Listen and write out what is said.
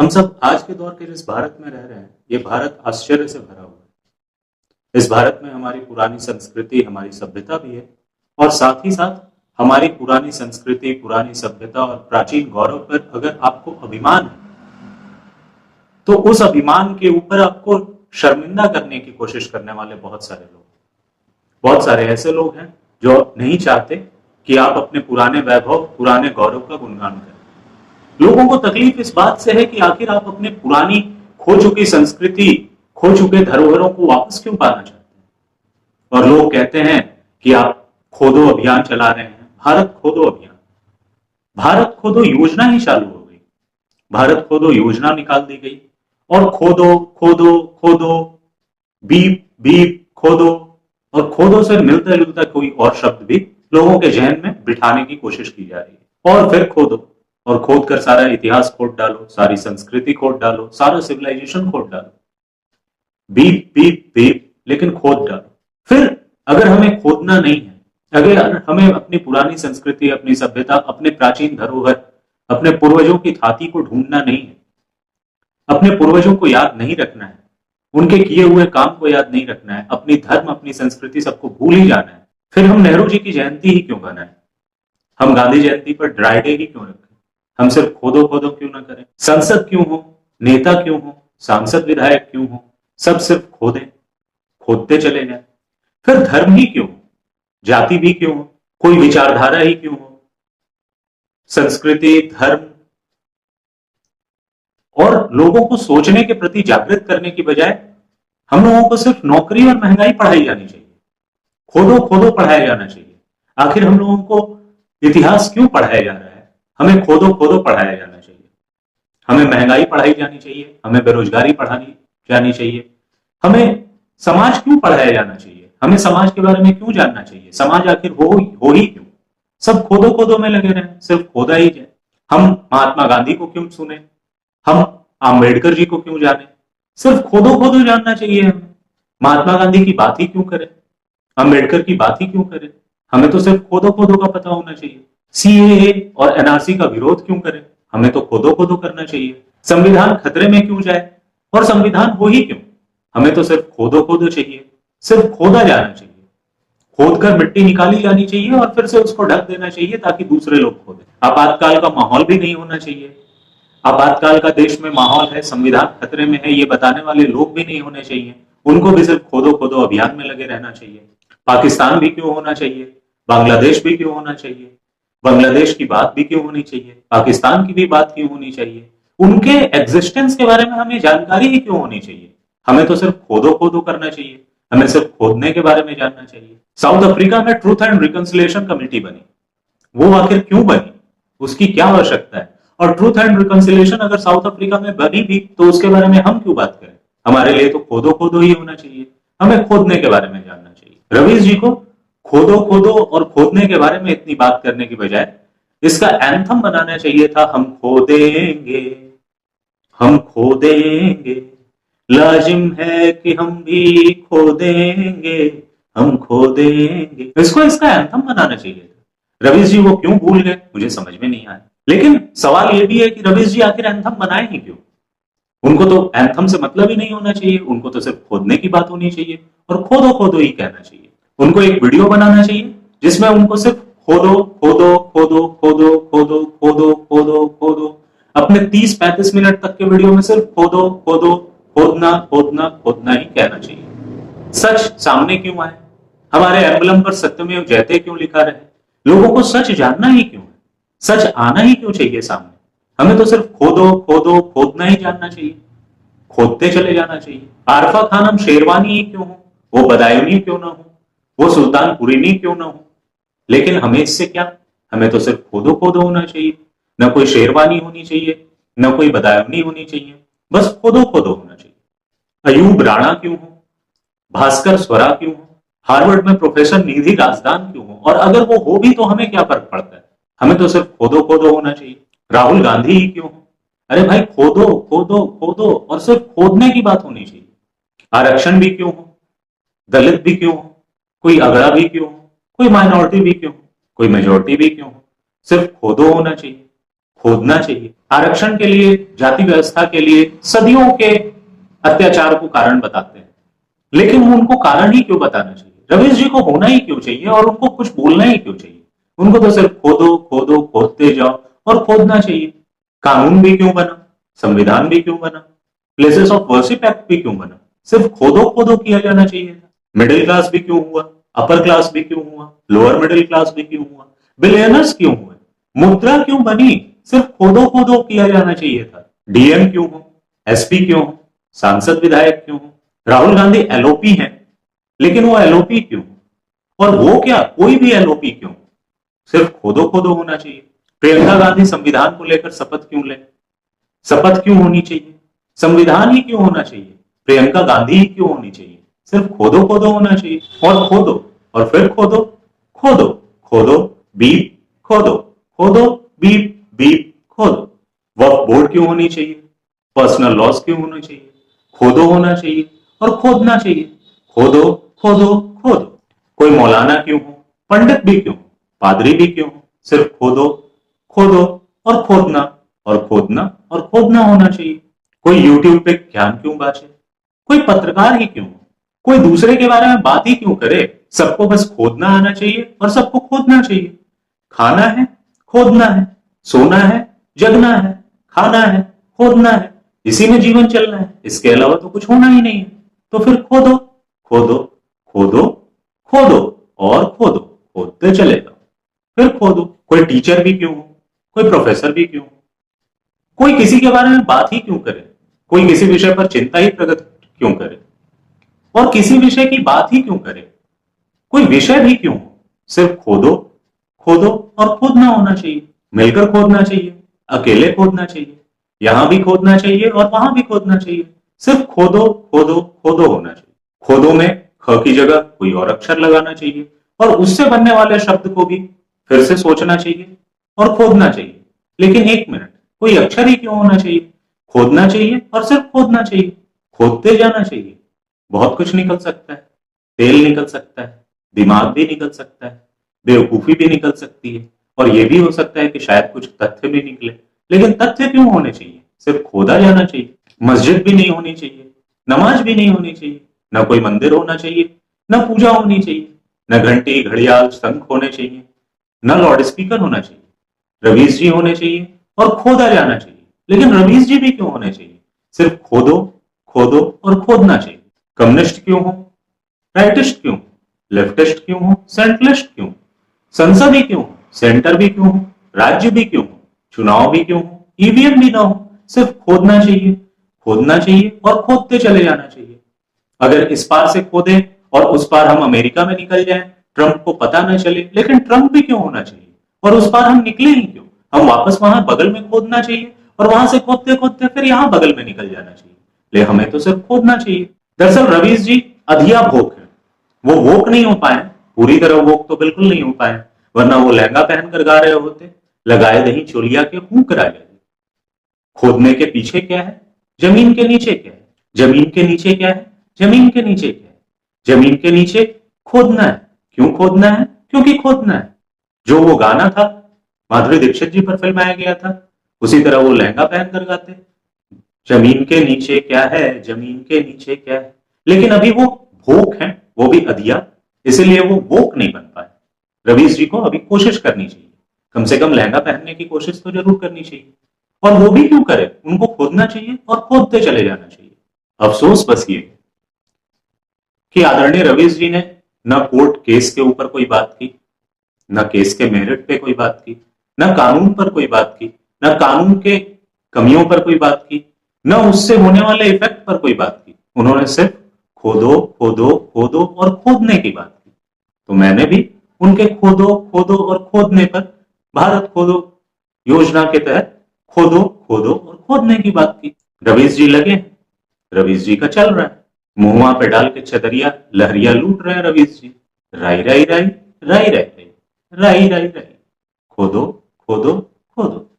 हम सब आज के दौर के जिस भारत में रह रहे हैं, ये भारत आश्चर्य से भरा हुआ है। इस भारत में हमारी पुरानी संस्कृति, हमारी सभ्यता भी है और साथ ही साथ हमारी पुरानी संस्कृति, पुरानी सभ्यता और प्राचीन गौरव पर अगर आपको अभिमान है, तो उस अभिमान के ऊपर आपको शर्मिंदा करने की कोशिश करने वाले बहुत सारे लोग, बहुत सारे ऐसे लोग हैं जो नहीं चाहते कि आप अपने पुराने वैभव, पुराने गौरव का गुणगान करें। लोगों को तकलीफ इस बात से है कि आखिर आप अपने पुरानी खो चुकी संस्कृति, खो चुके धरोहरों को वापस क्यों पाना चाहते हैं। और लोग कहते हैं कि आप खोदो अभियान चला रहे हैं, भारत खोदो अभियान। भारत खोदो योजना ही चालू हो गई, भारत खोदो योजना निकाल दी गई और खोदो खोदो खोदो, बीप बीप खोदो, और खोदो से मिलता जुलता कोई और शब्द भी लोगों के जहन में बिठाने की कोशिश की जा रही है। और फिर खोदो, और खोद कर सारा इतिहास खोद डालो, सारी संस्कृति खोद डालो, सारा सिविलाइजेशन खोद डालो। बीप बीप बीप, लेकिन खोद डालो। फिर अगर हमें खोदना नहीं है, अगर हमें अपनी पुरानी संस्कृति, अपनी सभ्यता, अपने प्राचीन धरोहर, अपने पूर्वजों की थाती को ढूंढना नहीं है, अपने पूर्वजों को याद नहीं रखना है, उनके किए हुए काम को याद नहीं रखना है, अपनी धर्म, अपनी संस्कृति सबको भूल ही जाना है, फिर हम नेहरू जी की जयंती ही क्यों बनाएं? हम गांधी जयंती पर ड्राई डे ही क्यों रखें? हम सिर्फ खोदो खोदो क्यों ना करें? संसद क्यों हो, नेता क्यों हो, सांसद विधायक क्यों हो, सब सिर्फ खोदे, खोदते चले जाए। फिर धर्म ही क्यों हो, जाति भी क्यों हो, कोई विचारधारा ही क्यों हो, संस्कृति, धर्म और लोगों को सोचने के प्रति जागृत करने की बजाय हम लोगों को सिर्फ नौकरी और महंगाई पढ़ाई जानी चाहिए, खोदो खोदो पढ़ाया जाना चाहिए। आखिर हम लोगों को इतिहास क्यों पढ़ाया जा रहा है? हमें खोदो खोदो पढ़ाया जाना चाहिए, हमें महंगाई पढ़ाई जानी चाहिए, हमें बेरोजगारी पढ़ानी जानी चाहिए, हमें समाज क्यों पढ़ाया जाना चाहिए, हमें समाज के बारे में क्यों जानना चाहिए, समाज आखिर हो ही क्यों? सब खोदो खोदो में लगे रहे, सिर्फ खोदा ही जाए। हम महात्मा गांधी को क्यों सुने, हम आम्बेडकर जी को क्यों जाने? सिर्फ खोदो खोदो जानना चाहिए हमें। महात्मा गांधी की बात ही क्यों करें, अम्बेडकर की बात ही क्यों करें? हमें तो सिर्फ खोदो खोदो का पता होना चाहिए। सीएए और एनआरसी का विरोध क्यों करें? हमें तो खोदो खोदो करना चाहिए। संविधान खतरे में क्यों जाए और संविधान हो ही क्यों? हमें तो सिर्फ खोदो खोदो चाहिए, सिर्फ खोदा जाना चाहिए, खोद कर मिट्टी निकाली जानी चाहिए और फिर से उसको ढक देना चाहिए ताकि दूसरे लोग खोदें। आपातकाल का माहौल भी नहीं होना चाहिए। आपातकाल का देश में माहौल है, संविधान खतरे में है, ये बताने वाले लोग भी नहीं होने चाहिए। उनको भी सिर्फ खोदो खोदो अभियान में लगे रहना चाहिए। पाकिस्तान भी क्यों होना चाहिए, बांग्लादेश भी क्यों होना चाहिए, बांग्लादेश की बात भी क्यों होनी चाहिए, पाकिस्तान की भी बात क्यों होनी चाहिए, उनके एग्जिस्टेंस के बारे में हमें जानकारी ही क्यों होनी चाहिए? हमें तो सिर्फ खोदो खोदो करना चाहिए, हमें सिर्फ खोदने के बारे में जानना चाहिए। साउथ अफ्रीका में ट्रूथ एंड रिकंसिलिएशन कमेटी बनी, वो आखिर क्यों बनी, उसकी क्या आवश्यकता है? और ट्रूथ एंड रिकंसिलिएशन अगर साउथ अफ्रीका में बनी भी तो उसके बारे में हम क्यों बात करें? हमारे लिए तो खोदो खोदो ही होना चाहिए, हमें खोदने के बारे में जानना चाहिए। रवीश जी को खोदो खोदो और खोदने के बारे में इतनी बात करने की बजाय इसका एंथम बनाना चाहिए था, हम खोदेंगे, हम खोदेंगे, लाजिम है कि हम भी खोदेंगे, हम खोदेंगे। इसको इसका एंथम बनाना चाहिए था। रवीश जी वो क्यों भूल गए, मुझे समझ में नहीं आया। लेकिन सवाल ये भी है कि रवीश जी आखिर एंथम बनाए ही क्यों? उनको तो एंथम से मतलब ही नहीं होना चाहिए, उनको तो सिर्फ खोदने की बात होनी चाहिए और खोदो खोदो ही कहना चाहिए। उनको एक वीडियो बनाना चाहिए जिसमें उनको सिर्फ खोदो खोदो खोदो खोदो खोदो खोदो खोदो खोदो, अपने 30-35 मिनट तक के वीडियो में सिर्फ खोदो खोदो, खोदना खोदना खोदना ही कहना चाहिए। सच सामने क्यों आए, हमारे एम्बलम पर सत्यमेव जयते क्यों लिखा रहे? लोगों को सच जानना ही क्यों है, सच आना ही क्यों चाहिए सामने? हमें तो सिर्फ खोदो खोदो खोदना ही जानना चाहिए, खोदते चले जाना चाहिए। आरफा खानम शेरवानी ही क्यों हो, वो बदायूनी क्यों ना हो, वो सुल्तानपुरी क्यों ना हो, लेकिन हमें इससे क्या? हमें तो सिर्फ खोदो खोदो होना चाहिए, न कोई शेरवानी होनी चाहिए, न कोई बदायूनी होनी चाहिए, बस खोदो खोदो होना चाहिए। अयूब राणा क्यों हो, भास्कर स्वरा क्यों हो, हार्वर्ड में प्रोफेसर निधि राजदान क्यों हो, और अगर वो हो भी तो हमें क्या फर्क पड़ता है? हमें तो सिर्फ खोदो खोदो होना चाहिए। राहुल गांधी ही क्यों हो? अरे भाई खोदो खोदो खोदो और सिर्फ खोदने की बात होनी चाहिए। आरक्षण भी क्यों हो, दलित भी क्यों हो, कोई अगड़ा भी क्यों हो, कोई माइनॉरिटी भी क्यों हो, कोई मेजोरिटी भी क्यों हो, सिर्फ खोदो होना चाहिए। खोदना चाहिए। आरक्षण के लिए, जाति व्यवस्था के लिए सदियों के अत्याचार को कारण बताते हैं, लेकिन वो उनको कारण ही क्यों बताना चाहिए? रवीश जी को होना ही क्यों चाहिए और उनको कुछ बोलना ही क्यों चाहिए? उनको तो सिर्फ खोदो खोदो खोदते जाओ और खोदना चाहिए। कानून भी क्यों बना, संविधान भी क्यों बना, प्लेसेस ऑफ वर्शिप एक्ट भी क्यों बना? सिर्फ खोदो खोदो किया जाना चाहिए था। मिडिल क्लास भी क्यों हुआ, अपर क्लास भी क्यों हुआ, लोअर मिडिल क्लास भी क्यों हुआ, बिलियनर्स क्यों हुए, मुद्रा क्यों बनी? सिर्फ खोदो खोदो किया जाना चाहिए था। डीएम क्यों हो, एसपी क्यों हो, सांसद विधायक क्यों हो? राहुल गांधी एलओपी हैं, लेकिन वो एलओपी क्यों? और वो क्या, कोई भी एलओपी क्यों? सिर्फ खोदो खोदो होना चाहिए। प्रियंका गांधी संविधान को लेकर शपथ क्यों ले? शपथ क्यों होनी चाहिए? संविधान ही क्यों होना चाहिए? प्रियंका गांधी ही क्यों होनी चाहिए? सिर्फ खोदो खोदो होना चाहिए और खोदो और फिर खोदो, खोदो खोदो बीप खोदो, खोदो बीप बीप खोदो। वक्फ बोर्ड क्यों होनी चाहिए? पर्सनल लॉस क्यों होना चाहिए? खोदो होना चाहिए और खोदना चाहिए। खोदो खोदो खोदो। कोई मौलाना क्यों हो, पंडित भी क्यों हो, पादरी भी क्यों हो? सिर्फ खोदो खोदो और खोदना और खोदना और खोदना होना चाहिए। कोई यूट्यूब पे ज्ञान क्यों बांटे? कोई पत्रकार ही क्यों हो? कोई दूसरे के बारे में बात ही क्यों करे? सबको बस खोदना आना चाहिए और सबको खोदना चाहिए। खाना है, खोदना है, सोना है, जगना है, खाना है, खोदना है, इसी में जीवन चलना है, इसके अलावा तो कुछ होना ही नहीं है। तो फिर खोदो खोदो खोदो खोदो और खोदो, खोदते चले जाओ, फिर खोदो। कोई टीचर भी क्यों हो, कोई प्रोफेसर भी क्यों हो? कोई किसी के बारे में बात ही क्यों करे? कोई किसी विषय पर चिंता ही प्रकट क्यों करे और किसी विषय की बात ही क्यों करे? कोई विषय भी क्यों हो? सिर्फ खोदो खोदो और खोदना होना चाहिए। मिलकर खोदना चाहिए, अकेले खोदना चाहिए, यहां भी खोदना चाहिए और वहां भी खोदना चाहिए। सिर्फ खोदो खोदो खोदो होना चाहिए। खोदो में ख की जगह कोई और अक्षर लगाना चाहिए और उससे बनने वाले शब्द को भी फिर से सोचना चाहिए और खोदना चाहिए। लेकिन एक मिनट, कोई अक्षर ही क्यों होना चाहिए? खोदना चाहिए और सिर्फ खोदना चाहिए, खोदते जाना चाहिए। बहुत कुछ निकल सकता है, तेल निकल सकता है, दिमाग भी निकल सकता है, बेवकूफी भी निकल सकती है और यह भी हो सकता है कि शायद कुछ तथ्य भी निकले। लेकिन तथ्य क्यों होने चाहिए? सिर्फ खोदा जाना चाहिए। मस्जिद भी नहीं होनी चाहिए, नमाज भी नहीं होनी चाहिए, न कोई मंदिर होना चाहिए, न पूजा होनी चाहिए, न घंटी घड़ियाल शंख होने चाहिए, न लाउड स्पीकर होना चाहिए। रवीश जी होने चाहिए और खोदा जाना चाहिए। लेकिन रवीश जी भी क्यों होने चाहिए? सिर्फ खोदो खोदो और खोदना चाहिए। कम्युनिस्ट क्यों हो, राइटिस्ट क्यों, लेफ्टिस्ट क्यों हो, सेंट्रलिस्ट क्यों, संसद ही क्यों हो, सेंटर भी क्यों हो, राज्य भी क्यों हो, चुनाव भी क्यों हो, ईवीएम भी ना हो, सिर्फ खोदना चाहिए और खोदते चले जाना चाहिए। अगर इस पार से खोदे और उस पार हम अमेरिका में निकल जाएं, ट्रंप को पता न चले, लेकिन ट्रंप भी क्यों होना चाहिए और उस पार हम निकले ही क्यों? हम वापस वहां बगल में खोदना चाहिए और वहां से खोदते खोदते फिर यहां बगल में निकल जाना चाहिए। ले हमें तो सिर्फ खोदना चाहिए। दरअसल रवीश जी अधिया भोग है, वो वोक नहीं हो पाए, पूरी तरह वोक तो बिल्कुल नहीं हो पाए, वरना वो लहंगा पहनकर गा रहे होते, लगाए दही चोलिया के हुक राजा। खोदने के पीछे क्या है, जमीन के नीचे क्या है, जमीन के नीचे क्या है, जमीन के नीचे क्या है, जमीन के नीचे खोदना है। क्यों खोदना है? क्योंकि खोदना है। जो वो गाना था, माधुरी दीक्षित जी पर फिल्माया गया था, उसी तरह वो लहंगा पहनकर गाते, जमीन के नीचे क्या है, जमीन के नीचे क्या है। लेकिन अभी वो भोक है, वो भी अधिया, इसलिए वो वोक नहीं बन पाए। रवीश जी को अभी कोशिश करनी चाहिए, कम से कम लहंगा पहनने की कोशिश तो जरूर करनी चाहिए। और वो भी क्यों करे, उनको खोदना चाहिए और खोदते चले जाना चाहिए। अफसोस बस ये कि आदरणीय रवीश जी ने न कोर्ट केस के ऊपर कोई बात की, न केस के मेरिट पे कोई बात की, न कानून पर कोई बात की, न कानून के कमियों पर कोई बात की, न उससे होने वाले इफेक्ट पर कोई बात की। उन्होंने सिर्फ खोदो खोदो खोदो और खोदने की बात की। तो मैंने भी उनके खोदो खोदो और खोदने पर, भारत खोदो योजना के तहत खोदो खोदो और खोदने की बात की। रवीश जी लगे, रवीश जी का चल रहा है, मुहुआ पे डाल के छदरिया लहरिया लूट रहे हैं रवीश जी। राई राई राई राई राई राई राई राई राई, खोदो खोदो खोदो।